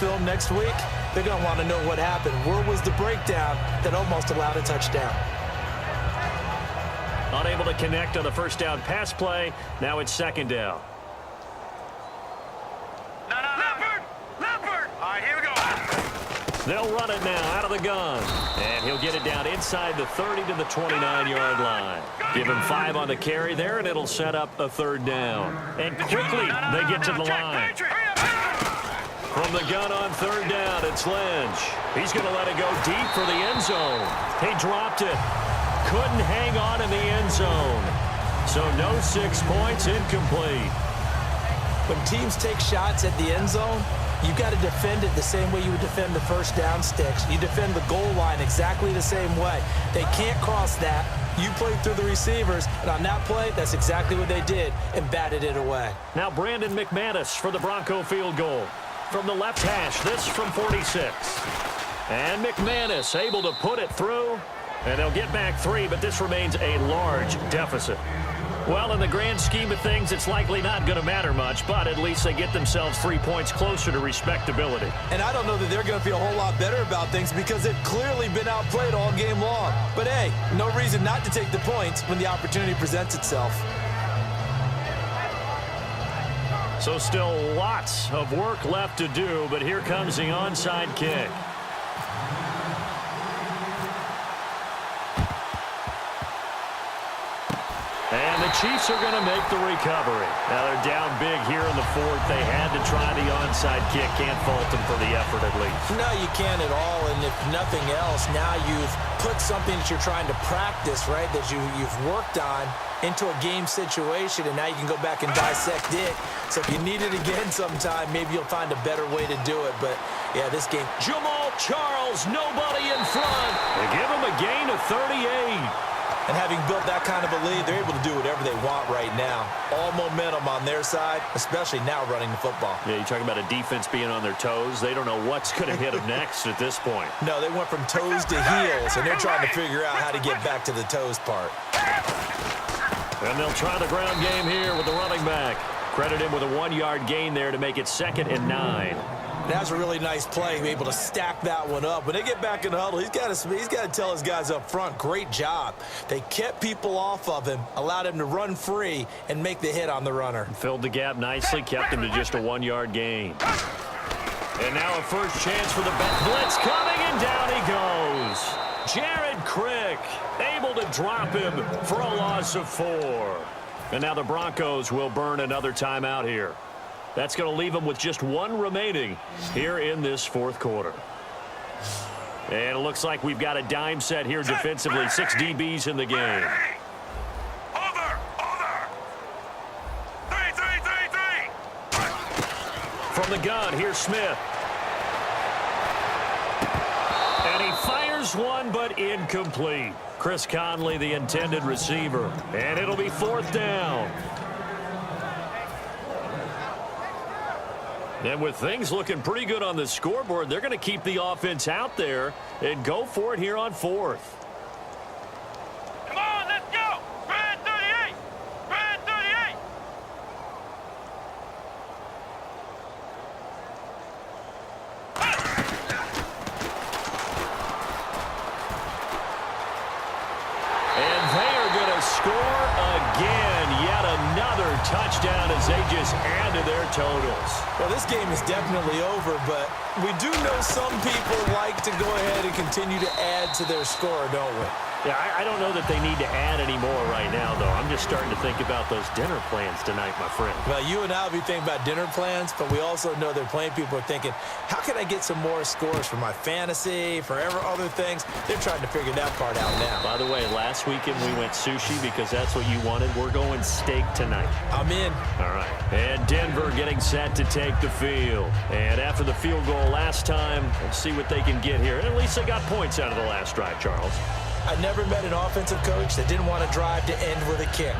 film next week, they're going to want to know what happened. Where was the breakdown that almost allowed a touchdown? Unable to connect on the first down pass play. Now it's second down. Leopard! All right, here we go. They'll run it now out of the gun. And he'll get it down inside the 30 to the 29-yard line. Give him 5 on the carry there, and it'll set up a third down. And quickly, they get to the line. From the gun on third down, it's Lynch. He's going to let it go deep for the end zone. He dropped it. Couldn't hang on in the end zone. So no 6 points, incomplete. When teams take shots at the end zone, you've got to defend it the same way you would defend the first down sticks. You defend the goal line exactly the same way. They can't cross that. You play through the receivers, and on that play, that's exactly what they did and batted it away. Now Brandon McManus for the Bronco field goal. From the left hash, this from 46. And McManus able to put it through, and they'll get back 3, but this remains a large deficit. Well, in the grand scheme of things, it's likely not going to matter much, but at least they get themselves 3 points closer to respectability. And I don't know that they're going to feel a whole lot better about things because they've clearly been outplayed all game long. But, hey, no reason not to take the points when the opportunity presents itself. So still lots of work left to do, but here comes the onside kick. And the Chiefs are going to make the recovery. Now they're down big here in the fourth. They had to try the onside kick. Can't fault them for the effort at least. No, you can't at all. And if nothing else, now you've put something that you're trying to practice, right, that you've worked on into a game situation, and now you can go back and dissect it. So if you need it again sometime, maybe you'll find a better way to do it. But, yeah, this game. Jamal Charles, nobody in front. They give him a gain of 38. And having built that kind of a lead, they're able to do whatever they want right now. All momentum on their side, especially now running the football. Yeah, you're talking about a defense being on their toes. They don't know what's going to hit them next at this point. No, they went from toes to heels, and they're trying to figure out how to get back to the toes part. And they'll try the ground game here with the running back. Credit him with a 1-yard gain there to make it 2nd and 9. That's a really nice play, able to stack that one up. When they get back in the huddle, he's got to tell his guys up front, great job. They kept people off of him, allowed him to run free, and make the hit on the runner. Filled the gap nicely, kept him to just a 1-yard gain. And now a first chance for the blitz coming, and down he goes. Jared Crick able to drop him for a loss of 4. And now the Broncos will burn another timeout here. That's going to leave them with just 1 remaining here in this fourth quarter. And it looks like we've got a dime set here defensively. 6 DBs in the game. Over! 3! From the gun, here's Smith. And he fires one, but incomplete. Chris Conley, the intended receiver. And it'll be 4th down. And with things looking pretty good on the scoreboard, they're going to keep the offense out there and go for it here on 4th. Come on, let's go! Red 38! Red 38! And they are going to score again. Yet another touchdown as they just add to their totals. Well, this game is definitely over, but we do know some people like to go ahead and continue to add to their score, don't we? Yeah, I don't know that they need to add any more right now, though. I'm just starting to think about those dinner plans tonight, my friend. Well, you and I will be thinking about dinner plans, but we also know they're playing people are thinking, how can I get some more scores for my fantasy, for other things? They're trying to figure that part out now. By the way, last weekend we went sushi because that's what you wanted. We're going steak tonight. I'm in. All right. And Denver getting set to take the field. And after the field goal last time, let's see what they can get here. And at least they got points out of the last drive, Charles. I never met an offensive coach that didn't want to drive to end with a kick.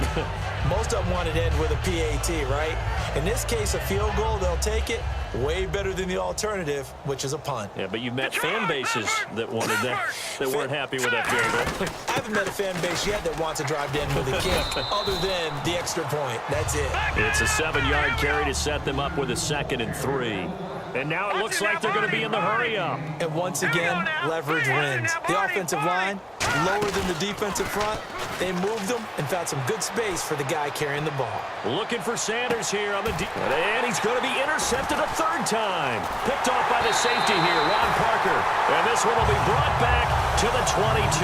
Most of them wanted to end with a PAT, right? In this case, a field goal, they'll take it. Way better than the alternative, which is a punt. Yeah, but you've met fan bases that wanted that, that weren't happy with that field goal. I haven't met a fan base yet that wants to drive to end with a kick, other than the extra point. That's it. It's a 7-yard carry to set them up with a 2nd and 3. And now it looks like they're going to be in the hurry-up. And once again, leverage wins. The offensive line, lower than the defensive front. They moved them and found some good space for the guy carrying the ball. Looking for Sanders here on the and he's going to be intercepted a third time. Picked off by the safety here, Ron Parker. And this one will be brought back to the 22.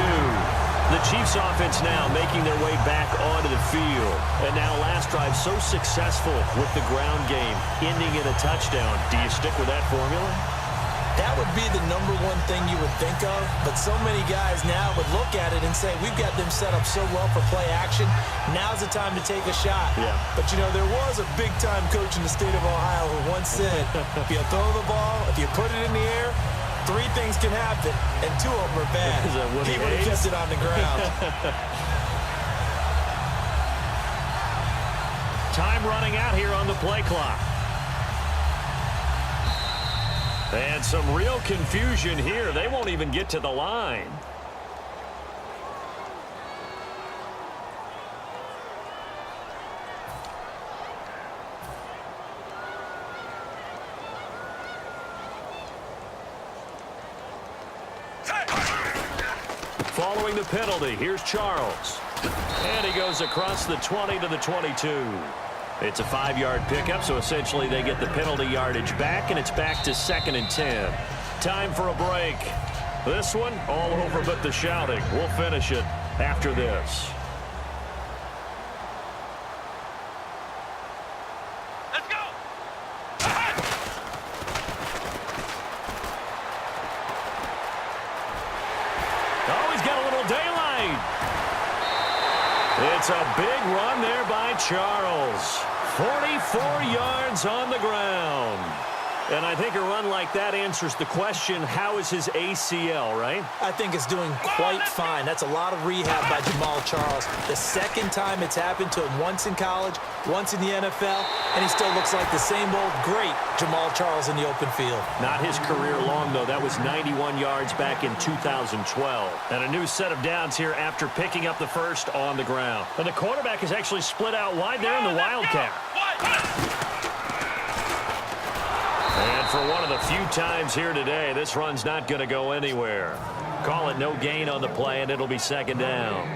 The Chiefs offense now making their way back onto the field. And now last drive so successful with the ground game, ending in a touchdown. Do you stick with that formula? That would be the number one thing you would think of, but so many guys now would look at it and say, we've got them set up so well for play action. Now's the time to take a shot. Yeah. But, you know, there was a big-time coach in the state of Ohio who once said, if you throw the ball, if you put it in the air, 3 things can happen, and 2 of them are bad. Is that what he would have kept it on the ground. Time running out here on the play clock. And some real confusion here. They won't even get to the line. Following the penalty, here's Charles. And he goes across the 20 to the 22. It's a 5-yard pickup, so essentially they get the penalty yardage back, and it's back to 2nd and 10. Time for a break. This one, all over but the shouting. We'll finish it after this. Let's go. Oh, he's got a little daylight. It's a big run there by Charles. 44 yards on the ground. And I think a run like that answers the question, how is his ACL, right? I think it's doing quite fine. That's a lot of rehab by Jamal Charles. The second time it's happened to him, once in college, once in the NFL, and he still looks like the same old great Jamal Charles in the open field. Not his career long, though. That was 91 yards back in 2012. And a new set of downs here after picking up the first on the ground. And the quarterback is actually split out wide there in the Wildcat. And for one of the few times here today, this run's not going to go anywhere. Call it no gain on the play, and it'll be 2nd down.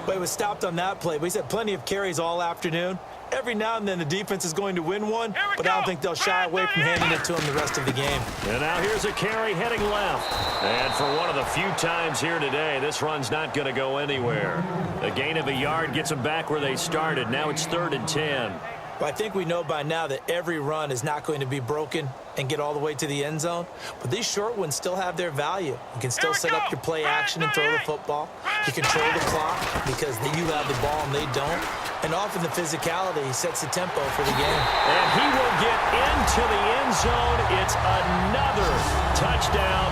But he was stopped on that play, but he's had plenty of carries all afternoon. Every now and then the defense is going to win one, but I don't think they'll shy away from handing it to him the rest of the game. And now here's a carry heading left. And for one of the few times here today, this run's not going to go anywhere. A gain of a yard gets them back where they started. Now it's 3rd and 10. Well, I think we know by now that every run is not going to be broken and get all the way to the end zone. But these short ones still have their value. You can still set up your play action and throw the football. You control the clock because you have the ball and they don't. And often the physicality sets the tempo for the game. And he will get into the end zone. It's another touchdown.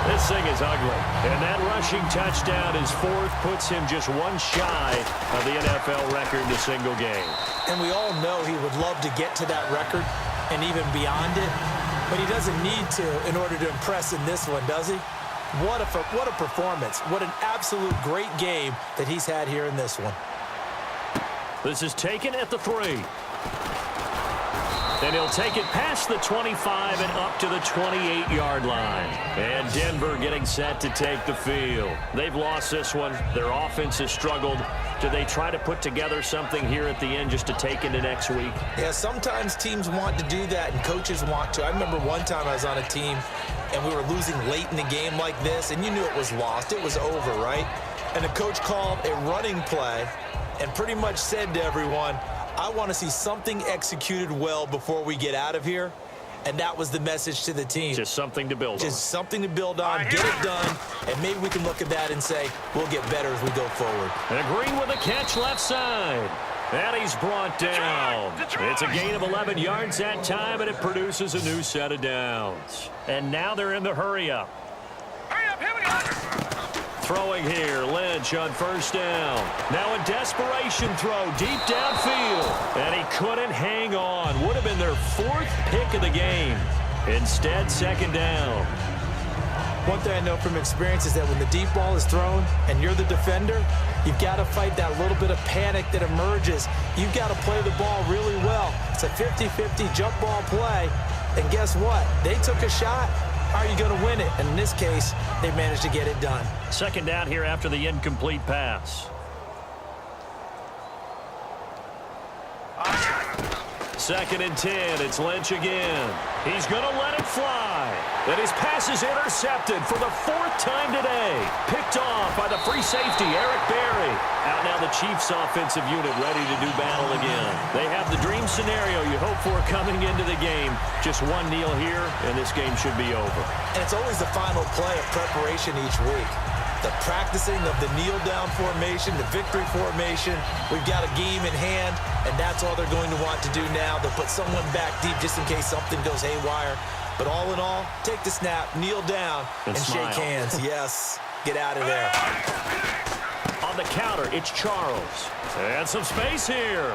This thing is ugly. And that rushing touchdown, his 4th, puts him just one shy of the NFL record in a single game. And we all know he would love to get to that record and even beyond it. But he doesn't need to in order to impress in this one, does he? What a performance. What an absolute great game that he's had here in this one. This is taken at the 3. And he'll take it past the 25 and up to the 28-yard line. And Denver getting set to take the field. They've lost this one. Their offense has struggled. Do they try to put together something here at the end just to take into next week? Yeah, sometimes teams want to do that and coaches want to. I remember one time I was on a team and we were losing late in the game like this, and you knew it was lost. It was over, right? And the coach called a running play and pretty much said to everyone, I want to see something executed well before we get out of here. And that was the message to the team. Just something to build on. Just something to build on, get it done, and maybe we can look at that and say, we'll get better as we go forward. And Green with a catch left side. And he's brought down. It's a gain of 11 yards that time, and it produces a new set of downs. And now they're in the hurry-up. Hurry up, here we go. Throwing here, Lynch on 1st down. Now a desperation throw deep downfield. And he couldn't hang on. Would have been their 4th pick of the game. Instead, 2nd down. One thing I know from experience is that when the deep ball is thrown and you're the defender, you've got to fight that little bit of panic that emerges. You've got to play the ball really well. It's a 50-50 jump ball play, And guess what? They took a shot. How are you going to win it? And in this case, they managed to get it done. Second down here after the incomplete pass. Second and 10. It's Lynch again. He's going to let it fly. And his pass is intercepted for the fourth time today. Picked off by the free safety, Eric Berry. Out now the Chiefs offensive unit ready to do battle again. They have the dream scenario you hope for coming into the game. Just one kneel here, and this game should be over. And it's always the final play of preparation each week. The practicing of the kneel-down formation, the victory formation. We've got a game in hand, and that's all they're going to want to do now. They'll put someone back deep just in case something goes haywire. But all in all, take the snap, kneel down, and shake hands. Yes, get out of there. On the counter, it's Charles. And some space here.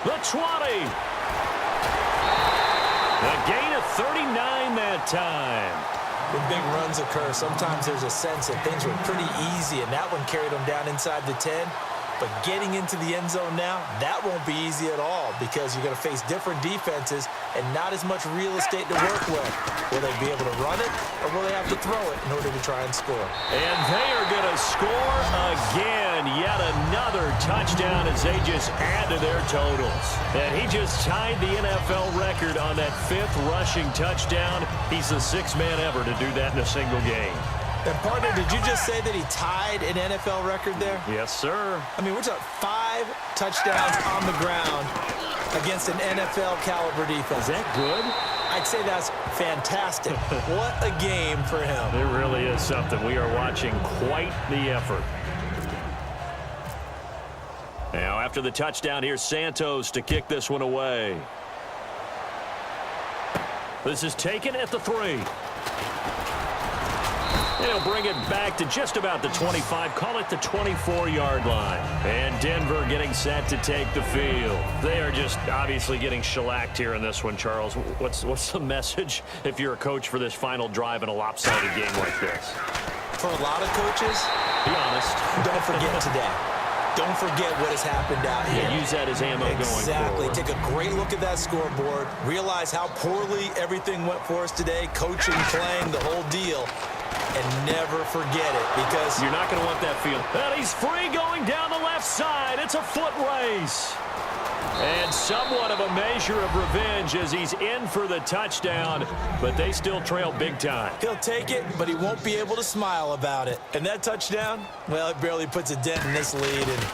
The 20. A gain of 39 that time. When big runs occur, sometimes there's a sense that things were pretty easy, and that one carried them down inside the 10. But getting into the end zone now, that won't be easy at all because you're going to face different defenses and not as much real estate to work with. Will they be able to run it, or will they have to throw it in order to try and score? And they are going to score again. Yet another touchdown as they just add to their totals. And he just tied the NFL record on that 5th rushing touchdown. He's the 6th man ever to do that in a single game. And, partner, did you just say that he tied an NFL record there? Yes, sir. I mean, we're talking 5 touchdowns on the ground against an NFL-caliber defense. Is that good? I'd say that's fantastic. What a game for him. It really is something. We are watching quite the effort. Now, after the touchdown, here's Santos to kick this one away. This is taken at the 3. And he'll bring it back to just about the 25, call it the 24-yard line. And Denver getting set to take the field. They are just obviously getting shellacked here in this one, Charles. What's the message if you're a coach for this final drive in a lopsided game like this? For a lot of coaches, be honest. Don't forget today. Don't forget what has happened out here. Yeah, use that as ammo going forward. Exactly. Take a great look at that scoreboard. Realize how poorly everything went for us today. Coaching, playing, the whole deal. And never forget it because you're not going to want that field. And he's free going down the left side. It's a foot race. And somewhat of a measure of revenge as he's in for the touchdown, but they still trail big time. He'll take it, but he won't be able to smile about it. And that touchdown, well, it barely puts a dent in this lead. And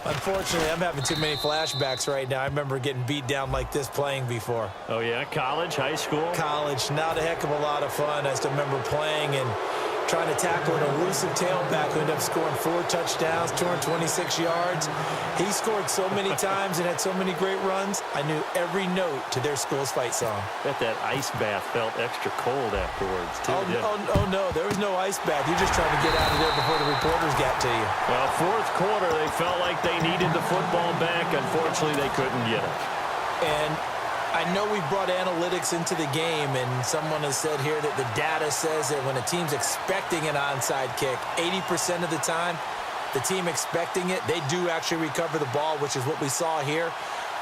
unfortunately, I'm having too many flashbacks right now. I remember getting beat down like this playing before. Oh, yeah? College, high school? College. Not a heck of a lot of fun. I still remember playing and trying to tackle an elusive tailback who ended up scoring 4 touchdowns, 226 yards. He scored so many times and had so many great runs, I knew every note to their school's fight song. Bet that ice bath felt extra cold afterwards, too. Oh, no, there was no ice bath. You're just trying to get out of there before the reporters got to you. Well, fourth quarter, they felt like they needed the football back. Unfortunately, they couldn't get it. And I know we brought analytics into the game, and someone has said here that the data says that when a team's expecting an onside kick, 80% of the time, the team expecting it, they do actually recover the ball, which is what we saw here.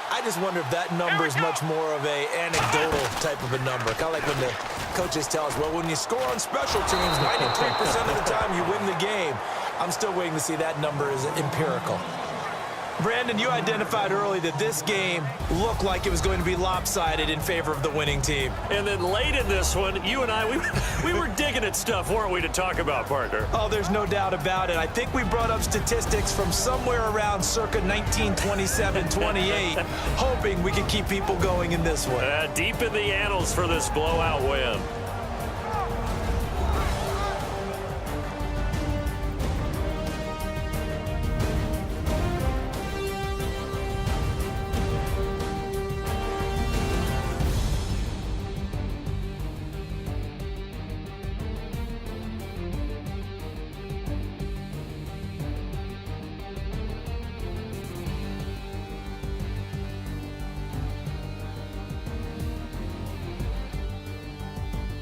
I just wonder if that number is much more of a anecdotal type of a number. Kind of like when the coaches tell us, well, when you score on special teams, 93% of the time you win the game. I'm still waiting to see that number is empirical. Brandon, you identified early that this game looked like it was going to be lopsided in favor of the winning team. And then late in this one, you and I, we were digging at stuff, weren't we, to talk about, partner? Oh, there's no doubt about it. I think we brought up statistics from somewhere around circa 1927-28, hoping we could keep people going in this one. Deep in the annals for this blowout win.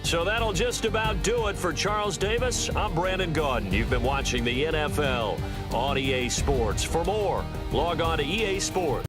So that'll just about do it for Charles Davis. I'm Brandon Gaudin. You've been watching the NFL on EA Sports. For more, log on to EA Sports.